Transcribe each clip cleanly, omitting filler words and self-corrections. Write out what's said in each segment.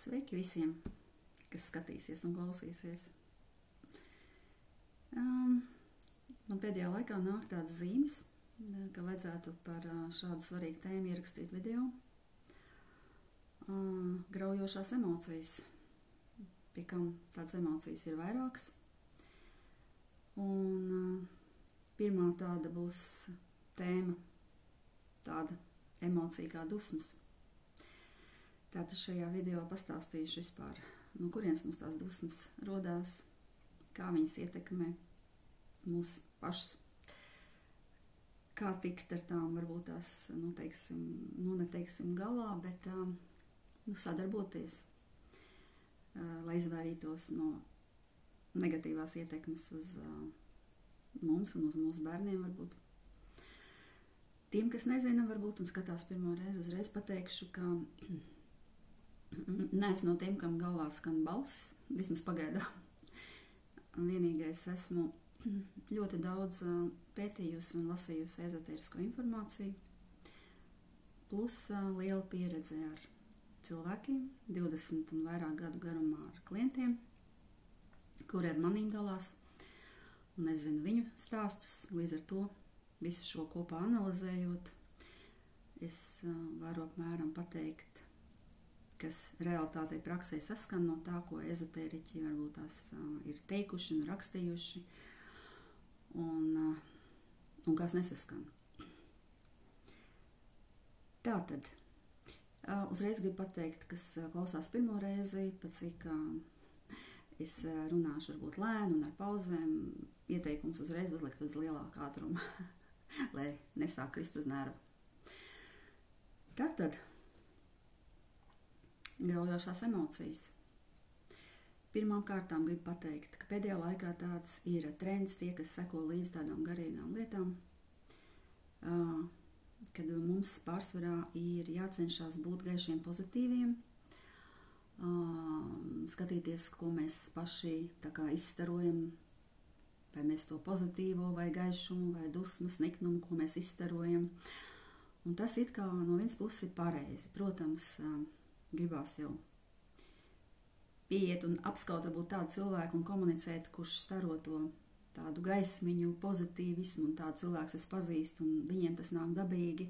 Sveiki visiem, kas skatīsies un klausīsies. Man pēdējā laikā nāk tādas zīmes, ka vajadzētu par šādu svarīgu tēmu ierakstīt video. Graujošās emocijas, pie kam tādas emocijas ir vairākas. Un pirmā tāda būs tēma, tāda emocija kā dusmas. Tātad šajā video pastāstīšu vispār, no kurienes mums tās dusmas rodās, kā viņas ietekmē mūs pašus, kā tikt ar tām, varbūt tās, neteiksim galā, bet sadarboties, lai izvairītos no negatīvās ietekmes uz mums un uz mūsu bērniem varbūt. Tiem, kas nezina varbūt un skatās pirmo reizi, uzreiz pateikšu, ka neesmu no tiem, kam galvā skan balss, vismaz pagaidām. Vienīgais esmu ļoti daudz pētījusi un lasījusi ezotērisko informāciju, plus liela pieredze ar cilvēkiem, 20 un vairāk gadu garumā ar klientiem, kuri ar manīm dalās, un es zinu viņu stāstus, līdz ar to visu šo kopā analizējot, es varu apmēram pateikt, kas realitātei praksē saskan no tā, ko ezotēriķi varbūt tās ir teikuši un rakstījuši, un kas nesaskan. Tātad, uzreiz gribu pateikt, kas klausās pirmo reizi, pat cik es runāšu varbūt lēnu un ar pauzēm, ieteikums uzreiz uzlikt uz lielāku ātrumu, lai nesāk krist uz nervu. Tātad, graujošās emocijas. Pirmām kārtām gribu pateikt, ka pēdējā laikā tāds ir trends tie, kas seko līdz tādām garīgām lietām, kad mums pārsvarā ir jācenšas būt gaišiem pozitīviem, skatīties, ko mēs paši tā kā izstarojam, vai mēs to pozitīvo, vai gaišumu, vai dusmas, niknumu, ko mēs izstarojam. Un tas it kā no vienas puses ir pareizi. Protams, gribās jau pieiet un apskaut varbūt tādu cilvēku un komunicēt, kurš staro to tādu gaismiņu, pozitīvismu, un tādu cilvēks es pazīstu, un viņiem tas nāk dabīgi,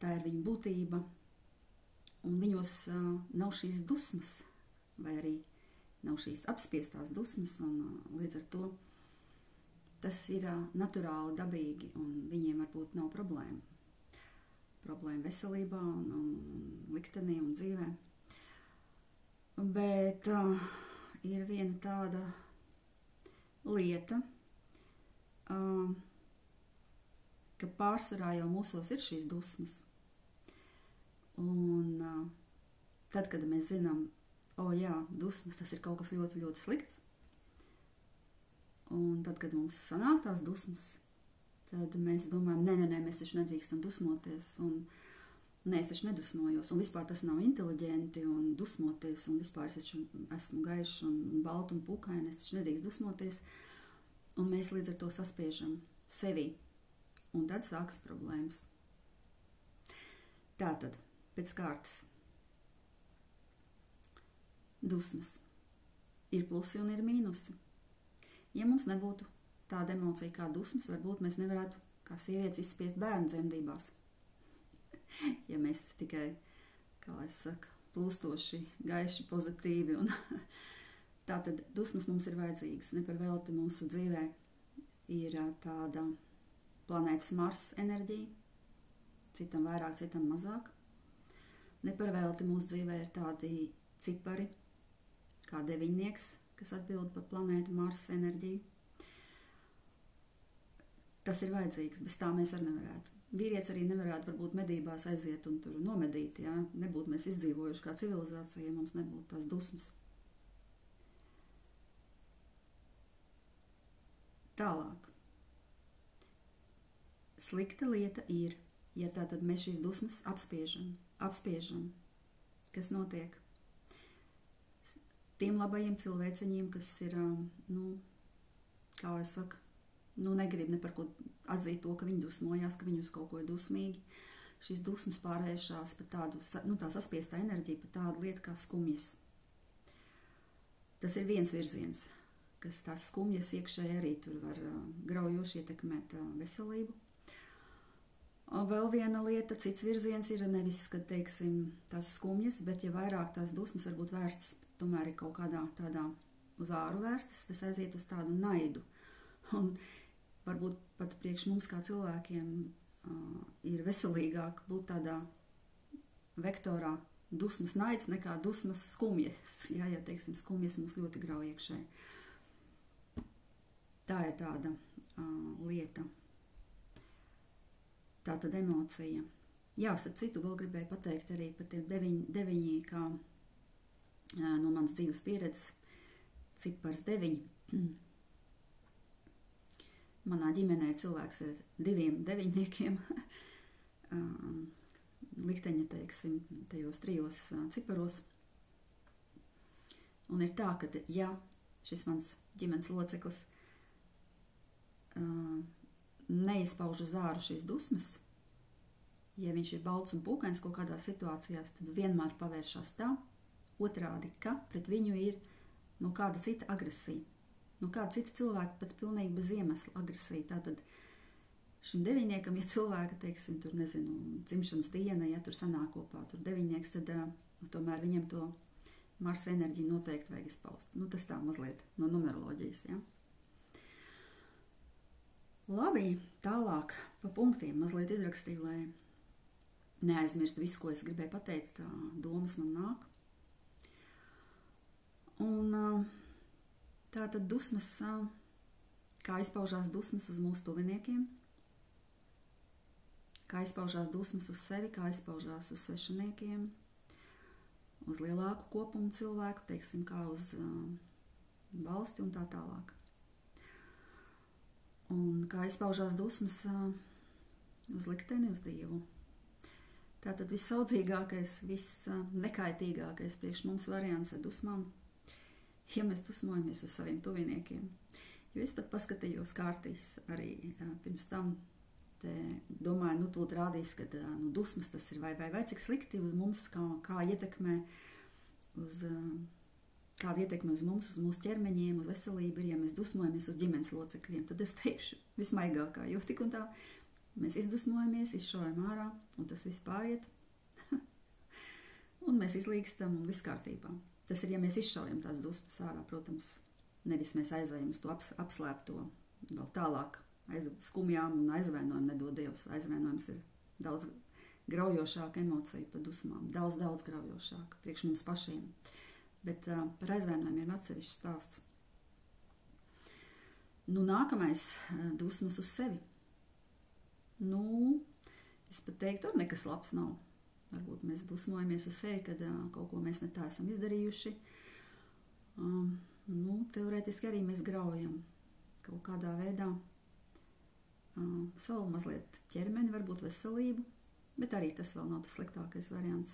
tā ir viņa būtība, un viņos nav šīs dusmas, vai arī nav šīs apspiestās dusmas, un līdz ar to tas ir naturāli, dabīgi, un viņiem varbūt nav problēma veselībā un liktenī un dzīvē. Bet ir viena tāda lieta, ka pārsvarā jau mūsos ir šīs dusmas. Un tad, kad mēs zinām, dusmas, tas ir kaut kas ļoti, ļoti slikts, un tad, kad mums sanāk tās dusmas, tad mēs domājam, nē, mēs taču nedrīkstam dusmoties, un nē, es taču nedusmojos, un vispār tas nav inteliģenti, un dusmoties, un vispār es taču esmu gaišs, un balta un pukaina, es taču nedrīkst dusmoties, un mēs līdz ar to saspiežam sevi, un tad sākas problēmas. Tātad, pēc kārtas, dusmas. Ir plusi un ir mīnusi. Ja mums nebūtu tāda emocija kā dusmas, varbūt mēs nevarētu kā sievietes izspiest bērnu dzemdībās. Ja mēs tikai, kā es saku, plūstoši, gaiši, pozitīvi. Un tātad dusmas mums ir vajadzīgas. Ne par velti mūsu dzīvē ir tāda planētas Mars enerģija, citam vairāk, citam mazāk. Ne par velti mūsu dzīvē ir tādi cipari, kā 9, kas atbild par planētu Mars enerģiju. Tas ir vajadzīgs, bez tā mēs arī nevarētu. Vīrietis arī nevarētu varbūt medībās aiziet un tur nomedīt, ja? Nebūtu mēs izdzīvojuši kā civilizācija, ja mums nebūtu tās dusmas. Tālāk. Slikta lieta ir, ja tātad mēs šīs dusmas apspiežam. Kas notiek? Tiem labajiem cilvēciņiem, kas ir, kā es saku, negrib ne par ko atzīt to, ka viņi dusmojās, ka viņi uz kaut ko ir dusmīgi. šīs dusmas pārvēršās par tādu, tā saspiestā enerģija, par tādu lietu kā skumjas. Tas ir viens virziens, kas tās skumjas iekšēji arī tur var graujoši ietekmēt veselību. Vēl viena lieta, cits virziens ir nevis, kad, teiksim, tās skumjas, bet ja vairāk tās dusmas varbūt vērstas, tomēr ir kaut kādā tādā uz āru vērstas, tas aiziet uz tādu naidu. Un varbūt pat priekš mums kā cilvēkiem ir veselīgāk būt tādā vektorā dusmas naids nekā dusmas skumjas. Ja, teiksim, skumjas mums ļoti grauj iekšēji. Tā ir tāda lieta. Tā tad emocija. Jā, starp citu, vēl gribēju pateikt arī par tiem 9, kā no manas dzīves pieredzes, cipars 9. Manā ģimenē ir cilvēks ar 2 9-niekiem. Likteņa, teiksim, tajos 3 ciparos. Un ir tā, ka, ja šis mans ģimenes loceklis neizpauž uz āru šīs dusmas, ja viņš ir balts un pūkains kaut kādā situācijās, tad vienmēr pavēršās tā, otrādi, ka pret viņu ir kāda cita agresija. Kāda cita cilvēka pat pilnīgi bez iemesla agresija. Tātad šim 9-niekam, ja cilvēka, teiksim, tur nezinu, dzimšanas diena, ja tur sanāk kopā tur 9-nieks, tad tomēr viņam to Marsa enerģiju noteikti vajag izpaust. Tas tā mazliet no numeroloģijas, ja. Labi, tālāk pa punktiem mazliet izrakstīju, lai neaizmirst visu, ko es gribēju pateikt, domas man nāk. Un tā tad dusmas, kā izpaužās dusmas uz mūsu tuviniekiem, kā izpaužās dusmas uz sevi, kā izpaužās uz svešiniekiem, uz lielāku kopumu cilvēku, teiksim, kā uz valsti un tā tālāk. Un kā izpaužās dusmas uz likteni, uz Dievu. Tātad vissaudzīgākais, visnekaitīgākais priekš mums variants ar dusmām, ja mēs dusmojamies uz saviem tuviniekiem. Jo es pat paskatījos kārtīs arī pirms tam, domāju, tūlīt rādīs, ka dusmas tas ir vai cik slikti uz mums, kā ietekmē uz... Kāda ietekme uz mums, uz mūsu ķermeņiem, uz veselību ir, ja mēs dusmojamies uz ģimenes locekļiem, tad es teikšu vismaigākā, jo tik un tā mēs izdusmojamies, izšaujam ārā, un tas viss pāriet, un mēs izlīgstam, un viss kārtībā. Tas ir, ja mēs izšaujam tās dusmas ārā, protams, nevis mēs aizējam uz to apslēpto vēl tālāk skumjām un aizvainojumu nedod Dievs. Aizvainojums ir daudz graujošāka emocija par dusmām, daudz graujošāka priekš mums pašiem. Bet par aizvainojumiem atsevišķs stāsts. Nākamais dusmas uz sevi. Es pat teiktu, tur nekas labs nav. Varbūt mēs dusmojamies uz sevi, kad kaut ko mēs ne tā esam izdarījuši. Teorētiski arī mēs graujam kaut kādā veidā savu mazliet ķermeni, varbūt veselību, bet arī tas vēl nav tas sliktākais variants.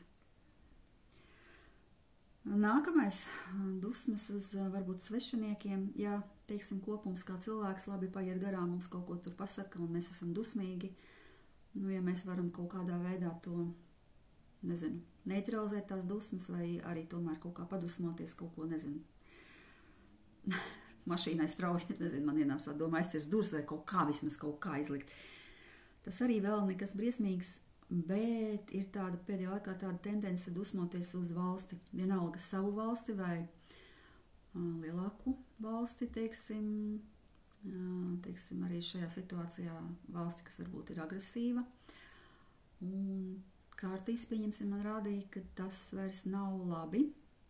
Nākamais dusmas uz varbūt svešiniekiem, ja, teiksim, kopums kā cilvēks labi paiet garām, mums kaut ko tur pasaka un mēs esam dusmīgi, ja mēs varam kaut kādā veidā to, neutralizēt tās dusmas vai arī tomēr kaut kā padusmoties, kaut ko, mašīnai strauji, man ienāca doma aizcirs durvis vai kaut kā vismaz kaut kā izlikt. Tas arī vēl nekas briesmīgs, bet ir tāda pēdējā laikā tāda tendence dusmoties uz valsti, vienalga savu valsti vai lielāku valsti, teiksim arī šajā situācijā valsti, kas varbūt ir agresīva. Un kārtīs, pieņemsim, man rādīja, ka tas vairs nav labi,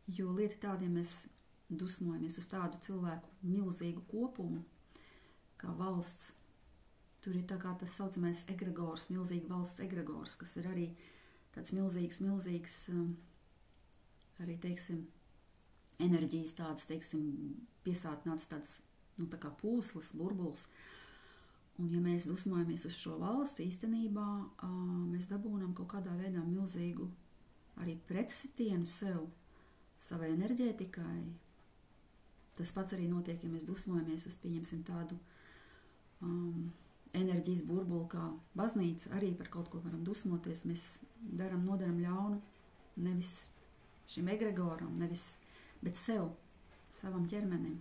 jo lieta tāda, ja mēs dusmojamies uz tādu cilvēku milzīgu kopumu, kā valsts, tur ir tā kā tas saucamais egregors, milzīga valsts egregors, kas ir arī tāds milzīgs, arī, teiksim, enerģijas tādas, teiksim, piesātināts tāds, tā kā pūslis, burbulis. Un ja mēs dusmojamies uz šo valsti, īstenībā mēs dabūnam kaut kādā veidā milzīgu arī pretsitienu sev, savai enerģētikai. Tas pats arī notiek, ja mēs dusmojamies uz, pieņemsim, tādu enerģijas burbuli, kā baznīca, arī par kaut ko varam dusmoties. Mēs nodaram ļaunu nevis šim egregoram, bet savam ķermenim.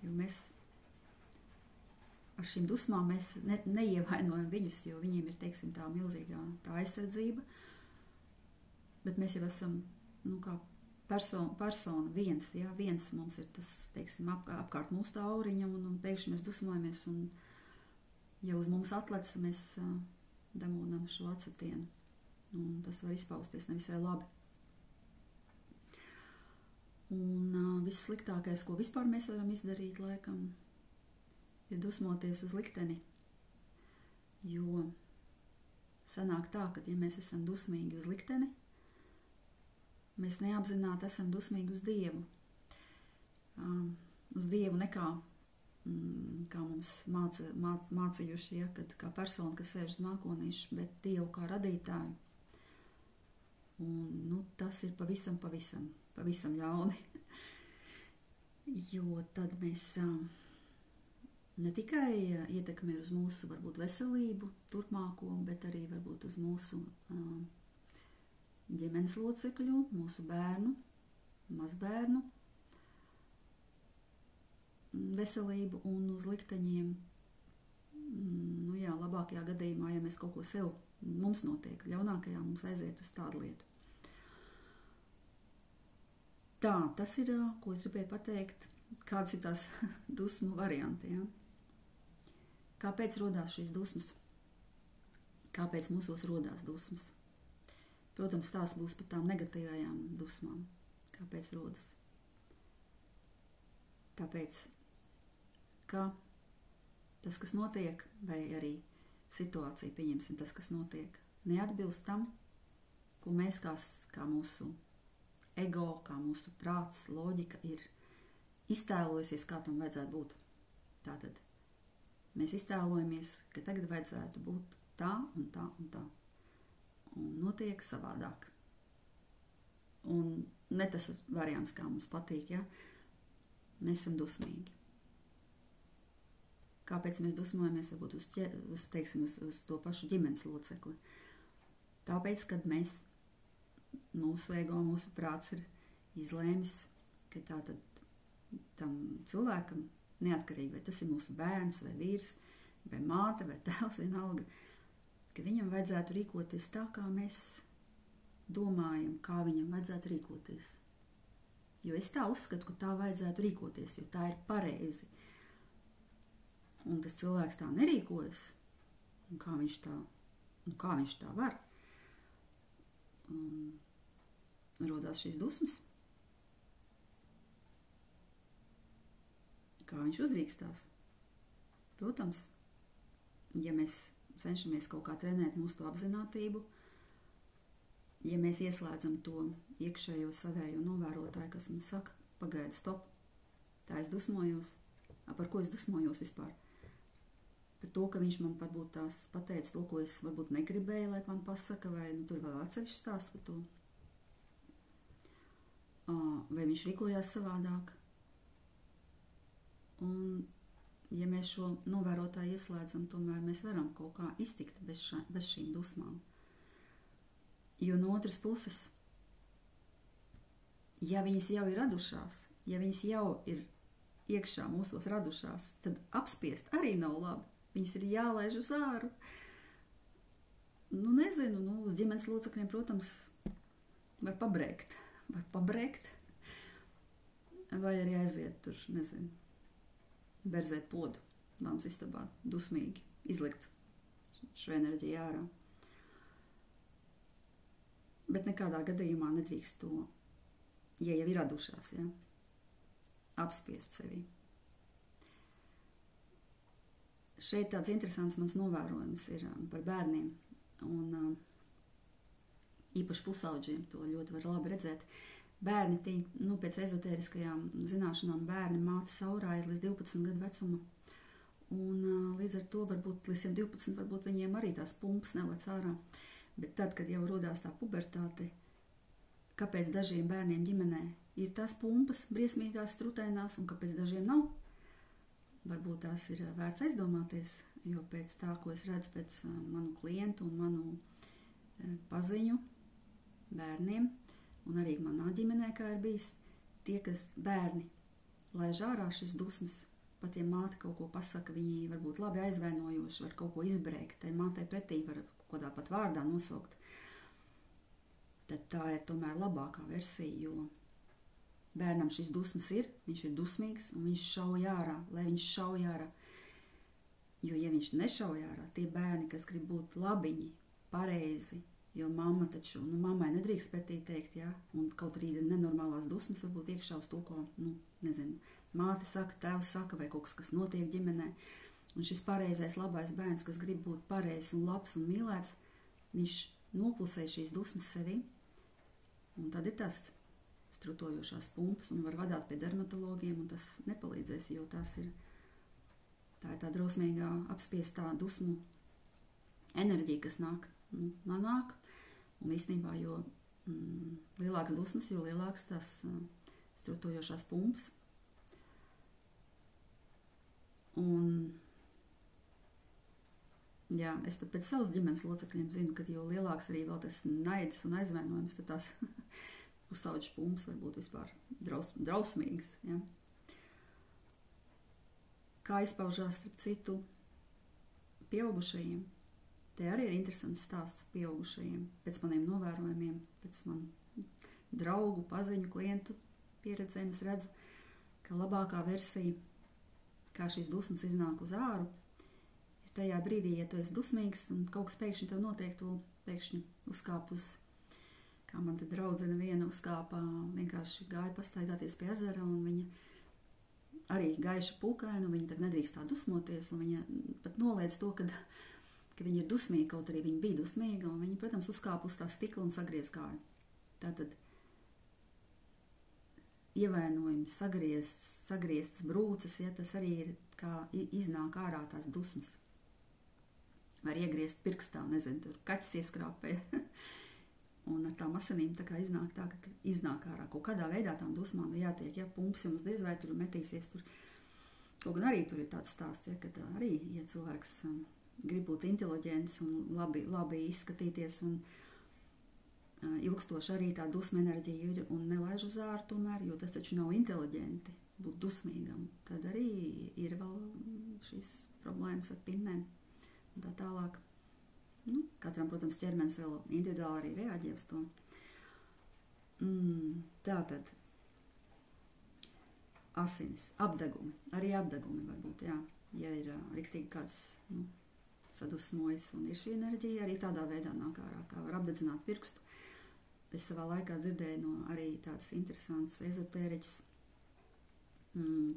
Jo mēs ar šīm dusmām neievainojam viņus, jo viņiem ir, teiksim, tā milzīgā tā aizsardzība. Bet mēs jau esam, kā persona viens, ja? Viens mums ir tas, teiksim, apkārt mūsu tā auriņa, un pēkšņi mēs dusmojamies, un ja uz mums atlec, mēs dabūnam šo atsitienu. Un tas var izpausties nevisai labi. Un vissliktākais, ko vispār mēs varam izdarīt, laikam, ir dusmoties uz likteni. Jo sanāk tā, ka, ja mēs esam dusmīgi uz likteni, mēs neapzināti esam dusmīgi uz Dievu. Uz Dievu nekā, kā mums mācījuši, ja, kad kā persona, kas sēž uz mākonīšu, bet Dievu kā radītāju. Un, tas ir pavisam ļauni. Jo tad mēs ne tikai ietekmē uz mūsu, varbūt, veselību turpmāko, bet arī varbūt uz mūsu ģimenes locekļu, mūsu bērnu, mazbērnu veselību un uz likteņiem. Labākajā gadījumā, ja mēs kaut ko mums notiek, ļaunākajā mums aiziet uz tādu lietu. Tā, tas ir, ko es gribēju pateikt, kādas ir tās dusmu varianti. Ja? Kāpēc rodās šīs dusmas? Kāpēc mūsos rodās dusmas? Protams, tās būs par tām negatīvajām dusmām. Kāpēc rodas? Tāpēc, ka tas, kas notiek, vai arī situācija, pieņemsim, tas, kas notiek, neatbilst tam, ko mēs kā mūsu ego, kā mūsu prāts, loģika ir iztēlojusies, kā tam vajadzētu būt. Tātad mēs iztēlojamies, ka tagad vajadzētu būt tā un tā un tā. Un notiek savādāk. Un ne tas variants, kā mums patīk, ja? Mēs esam dusmīgi. Kāpēc mēs dusmojamies varbūt uz to pašu ģimenes locekli? Tāpēc, kad mūsu ego, mūsu prāts ir izlēmis, ka tātad tam cilvēkam neatkarīgi, vai tas ir mūsu bērns, vai vīrs, vai māte, vai tēvs, vienalga, ka viņam vajadzētu rīkoties tā, kā mēs domājam, kā viņam vajadzētu rīkoties. Jo es tā uzskatu, ka tā vajadzētu rīkoties, jo tā ir pareizi. Un tas cilvēks tā nerīkojas, un kā viņš tā var. Rodās šīs dusmas. Kā viņš uzrīkstās. Protams, ja mēs cenšamies kaut kā trenēt mūsu to apzinātību, ja mēs ieslēdzam to iekšējo savējo novērotāju, kas mums saka, pagaidi, stop, tā es dusmojos. Par ko es dusmojos vispār? Par to, ka viņš man varbūt tās pateica to, ko es varbūt negribēju, lai man pasaka, vai tur vēl atsevišķi stāsts par to. Vai viņš rīkojās savādāk. Un, ja mēs šo novērotāju ieslēdzam, tomēr mēs varam kaut kā iztikt bez šīm dusmām. Jo no otras puses, ja viņas jau ir radušās, ja viņas jau ir iekšā mūsos radušās, tad apspiest arī nav labi. Viņas ir jālaiž uz āru. Nezinu, uz ģimenes locekļiem, protams, var pabrēkt, vai arī aiziet tur, nezinu, berzēt podu vannas istabā, dusmīgi, izlikt šo enerģiju ārā. Bet nekādā gadījumā nedrīkst to, ja jau ir radušās, ja, apspiest sevi. Šeit tāds interesants mans novērojums ir par bērniem, un īpaši pusaudžiem to ļoti var labi redzēt. Bērni, pēc ezotēriskajām zināšanām, bērni mātes aurā ir līdz 12 gadu vecuma, un līdz ar to varbūt līdz 12 varbūt viņiem arī tās pumpas nelec ārā, bet tad, kad jau rodās tā pubertāte, kāpēc dažiem bērniem ģimenē ir tās pumpas briesmīgās, strutēnās, un kāpēc dažiem nav? Varbūt tās ir vērts aizdomāties, jo pēc tā, ko es redzu pēc manu klientu un manu paziņu bērniem, un arī manā ģimenē, kā ir bijis, tie, kas bērni laiž ārā šis dusmas, pat ja māte kaut ko pasaka, viņi varbūt labi aizvainojoši, var kaut ko izbrēkt, tai mātei pretī var kodā pat vārdā nosaukt. Tad tā ir tomēr labākā versija, jo bērnam šis dusmas ir, viņš ir dusmīgs un viņš šauj ārā, lai viņš šauj ārā. Jo, ja viņš nešauj ārā, tie bērni, kas grib būt labiņi, pareizi, jo mamma taču, mammai nedrīkst pretī teikt, ja, un kaut arī ir nenormālās dusmas, varbūt iekšā uz to, ko, nezinu, māte saka, tēvs saka, vai kaut kas notiek ģimenē. Un šis pareizais, labais bērns, kas grib būt pareizs un labs un mīlēts, viņš noklusē šīs dusmas sevī, un tad ir tas strutojošās pumpas, un var vadāt pie dermatologiem, un tas nepalīdzēs, jo tā ir tā drausmīgā apspiestā dusmu enerģija, kas nāk, un īstenībā, jo lielākas dusmas, jo lielākas tās strutojošās pumpas. Un, jā, es pat pēc savas ģimenes locekļiem zinu, ka jo lielāks arī vēl tas naids un aizvainojums, tad tās uzsauģis pumpas var būt vispār drausmīgas. Ja? Kā izpaužās starp citu pieaugušajiem? Te arī ir interesants stāsts pieaugušajiem. Pēc maniem novērojumiem, pēc manu draugu, paziņu, klientu pieredzēm es redzu, ka labākā versija, kā šīs dusmas iznāk uz āru, ir tajā brīdī, ja tu esi dusmīgs un kaut kas pēkšņi tev notiek, tu pēkšņi uzkāp uz, kā man te draudzene viena uzkāpā, vienkārši gāja pastaigāties pie ezera, un viņa arī gaiša pūkaina, un viņa tad nedrīkst tā dusmoties, un viņa pat noliedz to, ka viņa ir dusmīga, kaut arī viņa bija dusmīga, un viņa, protams, uzkāpa uz tā stikla un sagriez kāju. Tātad ievainojumi, sagrieztas brūces, ja tas arī ir kā iznāk ārā tās dusmas. Var iegriezt pirkstā, nezinu, tur kaķis ieskrāpē. Un ar tām asinīm tā kā iznāk tā, ka iznāk ārā. Kaut kādā veidā tām dusmām ir jātiek, ja pumps jums diez vai tur metīsies tur. Kaut gan arī tur ir tāds stāsts, ja, kad arī, ja cilvēks grib būt inteliģents un labi izskatīties un ilgstoši arī tā dusma enerģija ir un nelaiž uz āru tomēr, jo tas taču nav inteliģenti būt dusmīgam. Tad arī ir vēl šīs problēmas ar pinnēm un tā tālāk. Katram, protams, ķermenis vēl individuāli arī reaģē uz to. Tātad asinis, apdegumi, arī apdegumi varbūt, jā. Ja ir riktīgi kāds sadusmojas un ir šī enerģija, arī tādā veidā nāk ārā, kā var apdedzināt pirkstu. Es savā laikā dzirdēju no arī tāds interesants ezotēriķis,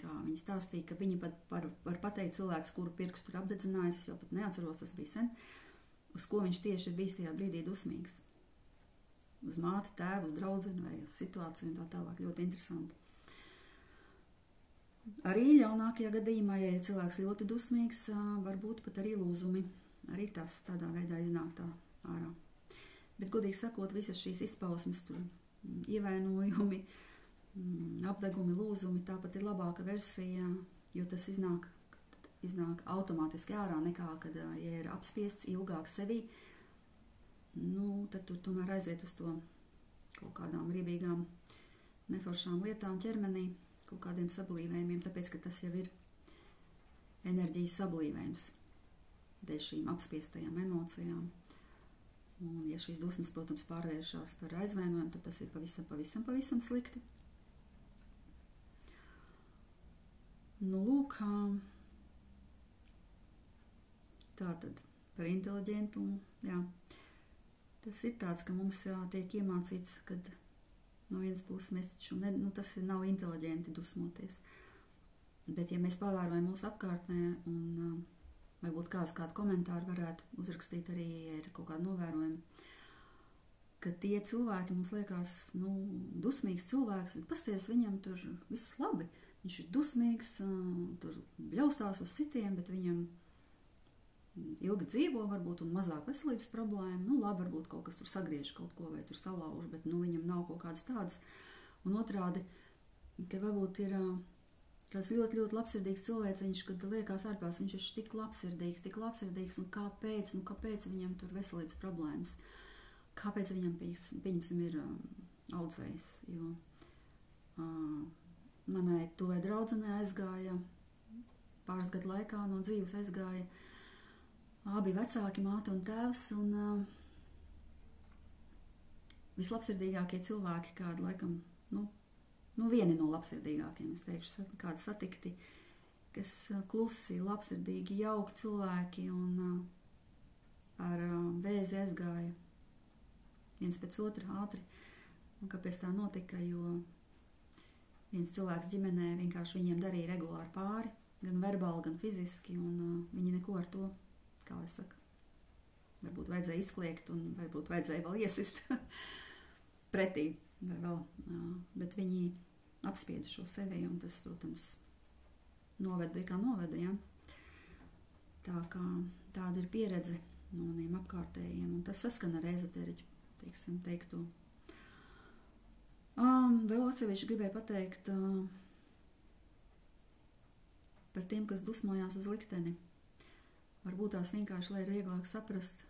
kā viņi stāstīja, ka viņi pat var pateikt cilvēks, kuru pirkstu ir apdedzinājis, es jau pat neatceros, tas bija sen, uz ko viņš tieši ir bijis tajā brīdī dusmīgs. Uz māti, tēvu, uz draudzeni vai uz situāciju un tā tālāk. Ļoti interesanti. Arī ļaunākajā gadījumā, ja ir cilvēks ļoti dusmīgs, varbūt pat arī lūzumi. Arī tas tādā veidā iznāk tā ārā. Bet, godīgi sakot, visas šīs izpausmes, tur ievainojumi, apdegumi, lūzumi, tāpat ir labāka versija, jo tas iznāk automātiski ārā nekā, kad, ja ir apspiests ilgāk sevī, tad tur tomēr aiziet uz to kaut kādām rībīgām, neforšām lietām ķermenī, kaut kādiem sablīvējumiem, tāpēc, ka tas jau ir enerģijas sablīvējums dēļ šīm apspiestajām emocijām. Un, ja šīs dusmas, protams, pārvēršās par aizvainojumu, tad tas ir pavisam slikti. Lūk, tātad par inteliģentumu, jā. Tas ir tāds, ka mums tiek iemācīts, kad no vienas puses mēs taču, tas nav inteliģenti dusmoties. Bet, ja mēs pavērojam mūsu apkārtnē un varbūt kādu komentāru varētu uzrakstīt arī, ja ir kaut kādi novērojumi, ka tie cilvēki mums liekas, dusmīgs cilvēks, bet pasties viņam tur viss labi. Viņš ir dusmīgs, tur bļaustās uz citiem, bet viņam ilgi dzīvo varbūt un mazāk veselības problēma. Labi, varbūt kaut kas tur sagriež kaut ko vai tur salauž, bet viņam nav kaut kādas tādas. Un otrādi, ka varbūt ir tāds ļoti, ļoti labsirdīgs cilvēciņš, kad liekas ārpās, viņš ir tik labsirdīgs, un kāpēc viņam tur veselības problēmas? Kāpēc viņam, pieņemsim, ir audzējs? Jo manai tuvai draudzenei aizgāja, pāris gadu laikā no dzīves aizgāja abi vecāki, māte un tēvs, un vislabsirdīgākie cilvēki, kādi laikam, vieni no labsirdīgākiem, es teikšu, kādi satikti, kas klusi, labsirdīgi, jauki cilvēki, un ar vēzi aizgāja viens pēc otra ātri. Un kāpēc tā notika, jo viens cilvēks ģimenē vienkārši viņiem darīja regulāri pāri, gan verbāli, gan fiziski, un viņi neko ar to, kā es saku, varbūt vajadzēja izkliegt, un varbūt vajadzēja vēl iesist pretī, vai vēl, bet viņi apspieda šo sevi, un tas, protams, bija kā noveda, ja? Tā kā tāda ir pieredze no maniem apkārtējiem, un tas saskan ar ezoteriķu, teiktu. Vēl atsevišķi gribēju pateikt par tiem, kas dusmojās uz likteni. Varbūt tās vienkārši, lai ir vieglāk saprast,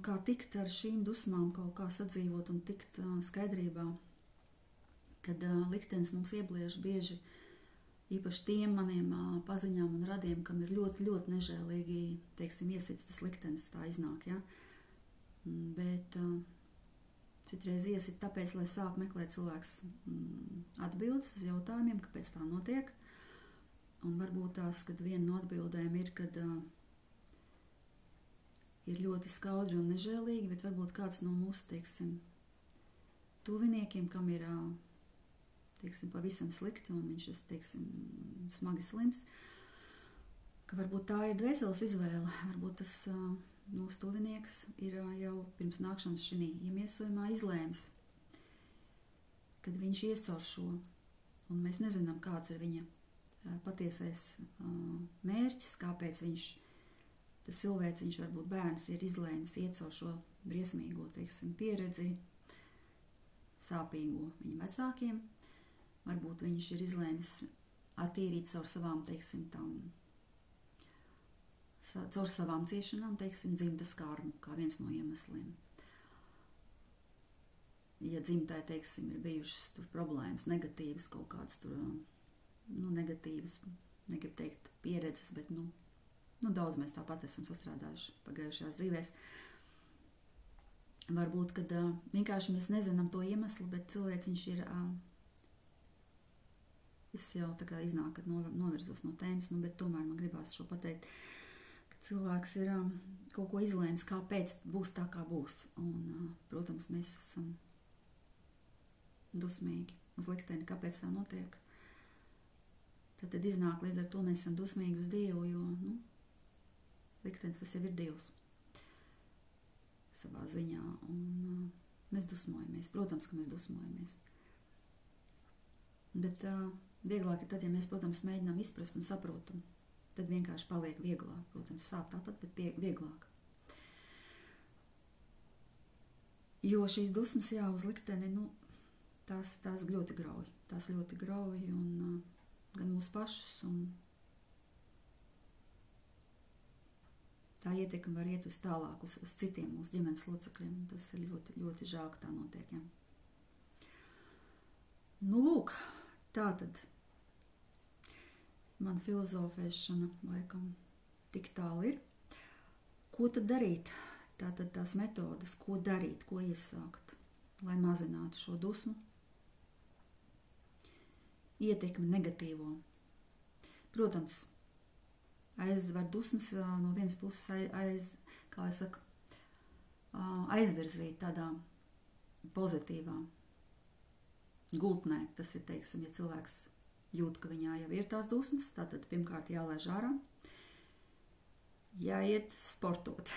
kā tikt ar šīm dusmām, kaut kā sadzīvot un tikt skaidrībā, kad liktenis mums iebliež bieži, īpaši tiem maniem paziņām un radiem, kam ir ļoti, ļoti nežēlīgi, teiksim, iesits tas liktenis, tā iznāk, ja? Bet citreiz iesit tāpēc, lai sāk meklēt cilvēks atbildes uz jautājumiem, kāpēc tā notiek. Un varbūt tās, kad viena no atbildēm ir, kad ir ļoti skaudri un nežēlīgi, bet varbūt kāds no mūsu, teiksim, tuviniekiem, kam ir, teiksim, pavisam slikti un viņš ir, teiksim, smagi slims, ka varbūt tā ir dvēseles izvēle, varbūt tas mūsu tuvinieks ir jau pirms nākšanas šī iemiesojumā izlēms, kad viņš ies caur šo, un mēs nezinām, kāds ir viņa patiesais mērķis, kāpēc tas cilvēciņš, varbūt bērns, ir izlēmis iet caur šo briesmīgo, teiksim, pieredzi, sāpīgo viņa vecākiem, varbūt viņš ir izlēmis attīrīt caur savām, teiksim, caur savām ciešanām, teiksim, dzimtas karmu, kā viens no iemesliem. Ja dzimtē, teiksim, ir bijušas tur problēmas, negatīvas kaut kāds tur, negatīvas, negribu teikt pieredzes, bet, daudz mēs tāpat esam sastrādājuši pagājušajās dzīvēs. Varbūt, kad vienkārši mēs nezinām to iemeslu, bet cilvēciņš ir, es jau tā kā iznāk, kad novirzos no tēmas, bet tomēr man gribās šo pateikt, cilvēks ir kaut ko izlēmis, kāpēc būs tā, kā būs. Un, protams, mēs esam dusmīgi uz likteni, kāpēc tā notiek. Tad iznāk, līdz ar to mēs esam dusmīgi uz Dievu, jo, liktenis tas jau ir Dievs savā ziņā. Un mēs dusmojamies. Protams, ka mēs dusmojamies. Bet vieglāk ir tad, ja mēs, protams, mēģinām izprast un saprotam. Tad vienkārši paliek vieglāk. Protams, sāp tāpat, bet vieglāk. Jo šīs dusmas uz likteni, tās ļoti grauj. Tās ļoti grauj un gan mūsu pašus, un tā ietekme var iet uz tālāk, uz citiem mūsu ģimenes locekļiem. Tas ir ļoti, ļoti žēl, ka tā notiek, ja. Lūk, tā tad. Man filozofēšana laikam tik tālu ir. Ko tad darīt? Tātad tās metodas, ko darīt, ko iesākt, lai mazinātu šo dusmu, ietekmi negatīvo. Protams, aizvar dusmas no vienas puses aizvirzīt tādā pozitīvā gultnē. Tas ir, teiksim, ja cilvēks jūt, ka viņā jau ir tās dusmas, tātad pirmkārt jālaiž ārā, jāiet sportot.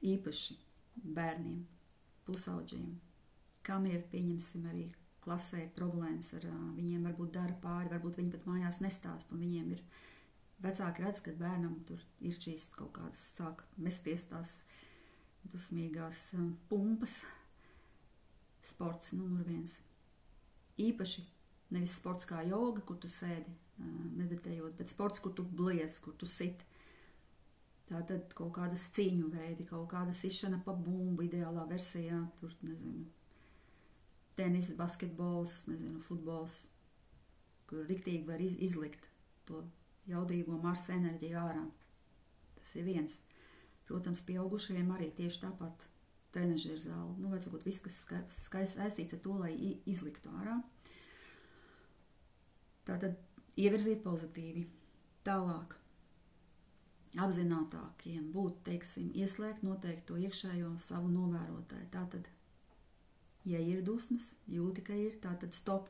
Īpaši bērniem, pusaudžiem, kam ir, pieņemsim, arī klasē problēmas ar viņiem, varbūt dara pāri, varbūt viņi pat mājās nestāst, un viņiem ir vecāki redz, ka bērnam tur ir šīs kaut kādas sāk mesties tās dusmīgās pumpas. Sports numur 1. Īpaši Nevis sports kā joga, kur tu sēdi meditējot, bet sports, kur tu bliez, kur tu sit. Tātad kaut kādas cīņu veidi, kaut kāda sišana pa bumbu ideālā versijā, tur, nezinu, tenis, basketbols, nezinu, futbols, kur riktīgi var izlikt to jaudīgo Marsa enerģiju ārā. Tas ir viens. Protams, pieaugušajiem arī tieši tāpat trenažieru zāli. Nu, vajadzot viss, kas saistīts ar to, lai izliktu ārā. Tātad ievirzīt pozitīvi. Tālāk. Apzinātākiem būt, teiksim, ieslēgt noteikti to iekšējo savu novērotāju. Tātad, ja ir dusmas, jūti, ka ir, tātad stop,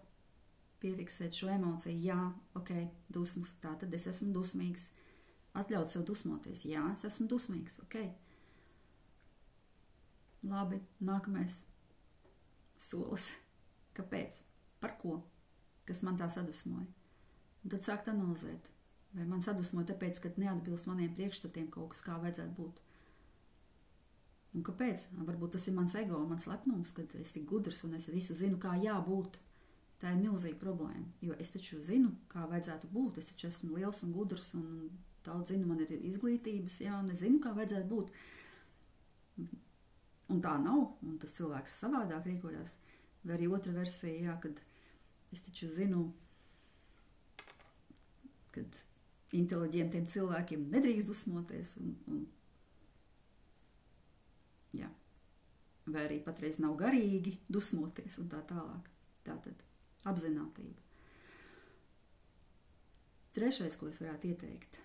piefiksēt šo emociju, jā, ok, dusmas, tātad es esmu dusmīgs, atļaut sev dusmoties, jā, es esmu dusmīgs, ok. Labi, nākamais solis, kāpēc, par ko, kas man tā sadusmoja, un tad sākt analizēt. Vai man sadusmo tāpēc, ka neatbilst maniem priekšstatiem kaut kas, kā vajadzētu būt. Un kāpēc? Varbūt tas ir mans ego, mans lepnums, kad es tik gudrs un es visu zinu, kā jābūt. Tā ir milzīga problēma, jo es taču zinu, kā vajadzētu būt. Es taču esmu liels un gudrs un daudz zinu, man ir izglītības, jā, un es zinu, kā vajadzētu būt. Un tā nav, un tas cilvēks savādāk rīkojās. Vai arī otra versija, jā, kad es taču zinu, kad inteliģentiem cilvēkiem nedrīkst dusmoties jā. Vai arī patreiz nav garīgi dusmoties un tā tālāk. Tātad apzinātība. Trešais, ko es varētu ieteikt,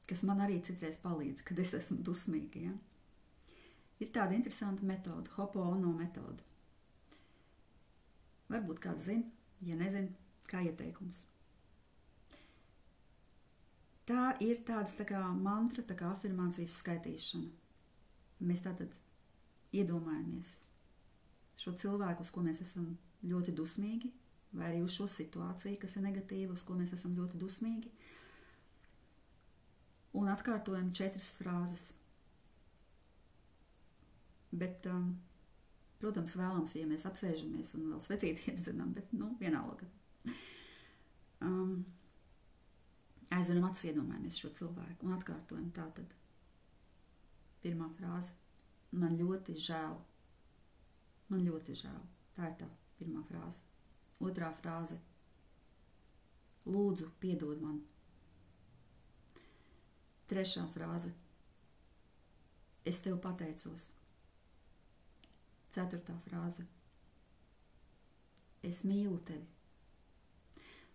kas man arī citreiz palīdz, kad es esmu dusmīga, ja? Ir tāda interesanta metode, Ho'oponopono metode. Varbūt kāds zina, ja nezina, kā ieteikums. Tā ir tāds tā kā mantra, tā kā afirmācijas skaitīšana. Mēs tātad iedomājamies šo cilvēku, uz ko mēs esam ļoti dusmīgi, vai arī uz šo situāciju, kas ir negatīva, uz ko mēs esam ļoti dusmīgi, un atkārtojam 4 frāzes. Bet, protams, vēlams, ja mēs apsēžamies un vēl svecīti iedzenam, bet, vienalga. Aizveram acis, iedomājamies šo cilvēku un atkārtojam tātad. Pirmā frāze. Man ļoti žēl. Man ļoti žēl. Tā ir tā pirmā frāze. Otrā frāze. Lūdzu, piedod man. Trešā frāze. Es tev pateicos. Ceturtā frāze. Es mīlu tevi.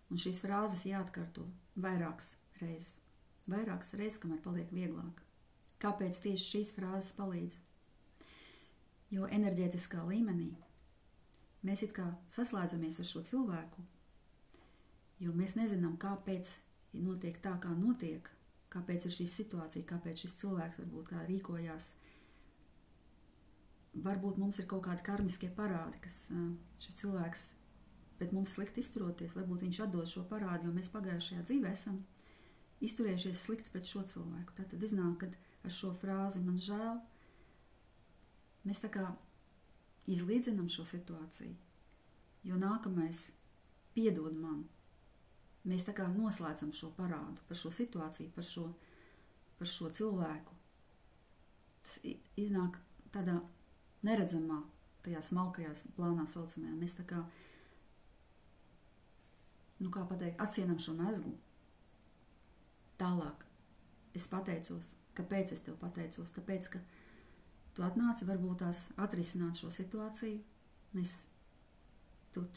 Un šīs frāzes jāatkārto vairākas reizes. Vairākas reizes, kamēr paliek vieglāk. Kāpēc tieši šīs frāzes palīdz? Jo enerģētiskā līmenī mēs it kā saslēdzamies ar šo cilvēku, jo mēs nezinām, kāpēc notiek tā, kā notiek, kāpēc ir šī situācija, kāpēc šis cilvēks varbūt kā rīkojās. Varbūt mums ir kaut kādi karmiskie parādi, kas šis cilvēks pret mums slikti izturoties, varbūt viņš atdod šo parādu, jo mēs pagājušajā dzīvē esam izturējušies slikti pret šo cilvēku. Tātad iznāk, kad ar šo frāzi man žēl, mēs tā kā izlīdzinam šo situāciju, jo nākamais piedod man. Mēs tā kā noslēdzam šo parādu par šo situāciju, par šo cilvēku. Tas iznāk tādā neredzamā, tajā smalkajā plānā saucamajā. Mēs tā kā kā pateikt, atsienam šo mezglu. Tālāk, es pateicos. Kāpēc es tev pateicos? Tāpēc, ka tu atnāci varbūt tās atrisināt šo situāciju.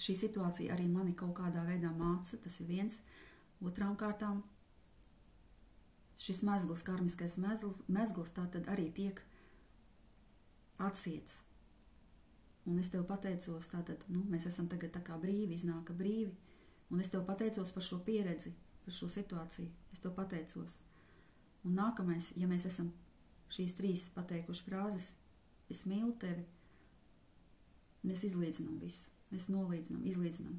Šī situācija arī mani kaut kādā veidā māca, tas ir viens. Otrām kārtām, šis mezgls, karmiskais mezgls, tā tad arī tiek atsiets. Un es tev pateicos, tātad, mēs esam tagad tā kā brīvi, iznāka brīvi. Un es tev pateicos par šo pieredzi, par šo situāciju. Es tev pateicos. Un nākamais, ja mēs esam šīs 3 pateikuši frāzes, es mīlu tevi, mēs izlīdzinām visu. Mēs nolīdzinām, izlīdzinām.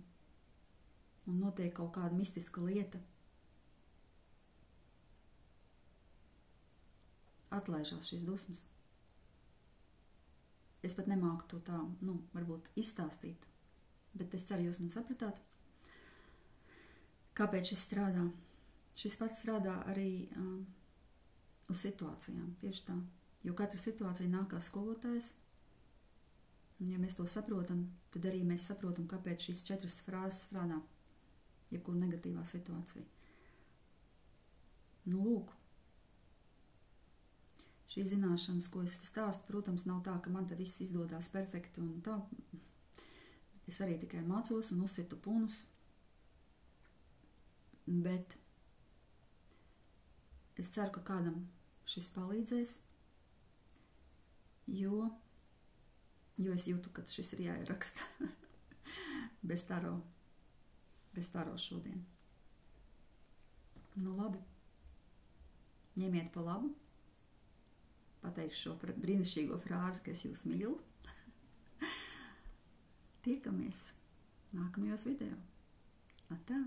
Un notiek kaut kāda mistiska lieta. Atlaižās šīs dusmas. Es pat nemāku to tā, varbūt izstāstīt, bet es ceru, jūs man sapratāt. Kāpēc šis strādā? Šis pats strādā arī uz situācijām, tieši tā. Jo katra situācija nāk kā skolotājs. Un ja mēs to saprotam, tad arī mēs saprotam, kāpēc šīs 4 frāzes strādā jebkur negatīvā situācija. Nu, lūk. Šīs zināšanas, ko es stāstu, protams, nav tā, ka man te viss izdodās perfekti un tā. Es arī tikai mācos un uzsitu punus. Bet es ceru, ka kādam šis palīdzēs, jo es jūtu, ka šis ir jāieraksta bez taro šodien. Nu labi, ņemiet pa labu, pateikšu šo brīnišķīgo frāzi, ka es jūs mīlu. Tiekamies nākamajos video. Atā!